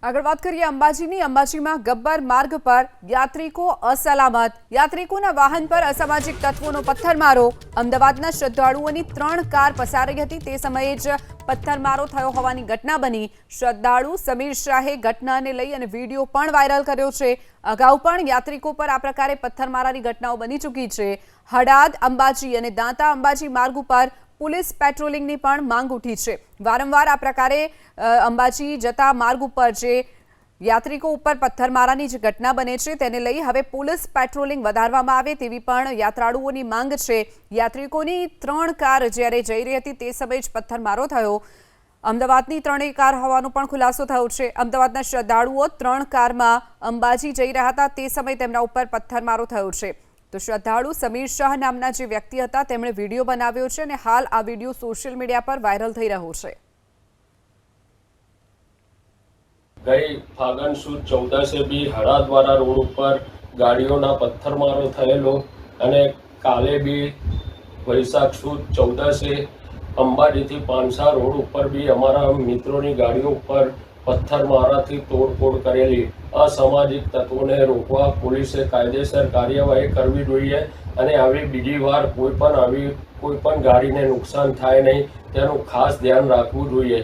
આગળ વાત કરીએ અંબાજીની। અંબાજીમાં ગબ્બર માર્ગ પર યાત્રિકો અસલામત। યાત્રિકોના વાહન પર અસામાજિક તત્વોનો પથ્થરમારો। અમદાવાદના શ્રદ્ધાળુઓની 3 કાર પસાર રહી હતી તે સમયે જ પથ્થરમારો થયો હોવાની ઘટના બની। શ્રદ્ધાળુ સમીર શાહે ઘટનાને લઈ અને વિડીયો પણ વાયરલ કર્યો છે। અગાઉ પણ યાત્રિકો પર આ પ્રકારે પથ્થરમારાની ઘટનાઓ બની ચૂકી છે। હડાદ અંબાજી અને દાંતા અંબાજી માર્ગ ઉપર पुलिस पेट्रोलिंग की पण मांग उठी है। वारंवार आ प्रकारे अंबाजी जता मार्ग पर जे यात्रिको पर पत्थरमारानी जे घटना बने छे तेने लई हवे पुलिस पेट्रोलिंग वधारवामां आवे तेवी पण यात्राळुओनी मांग छे। यात्रिकोनी 3 कार ज्यारे जई रही हती ते समये ज पत्थरमारो थयो। अमदावादनी 3 कार होવાનો પણ ખુલાસો થયો છે। અમદાવાદના શ્રદ્ધાળુઓ 3 કારમાં અંબાજી જઈ રહ્યા હતા તે સમયે તેમના ઉપર પથ્થરમારો થયો છે। तो श्रद्धाळु समीर शाह नामना जे व्यक्ति हता तेमणे विडियो बनाव्यो छे अने हाल आ विडियो सोशल मीडिया पर वायरल थई रह्यो छे। गई फागण सुद 14 भी हड़ादवाड़ा रोड पर गाड़ीओना पत्थरमारो थयेलो अने काले भी वैशाख सुद 14 अंबाजी थी पानसा रोड पर भी अमारा मित्रों गाड़ीओ पर पत्थरमारा थी तोड़फोड़ करेली। असामाजिक तत्वों ने रोकवा पुलिसे कायदेसर कार्यवाही करवी जोईए अने आवी बीजी वार कोईपण गाड़ी ने नुकसान थाय नहीं तेनुं खास ध्यान राखवुं जोईए।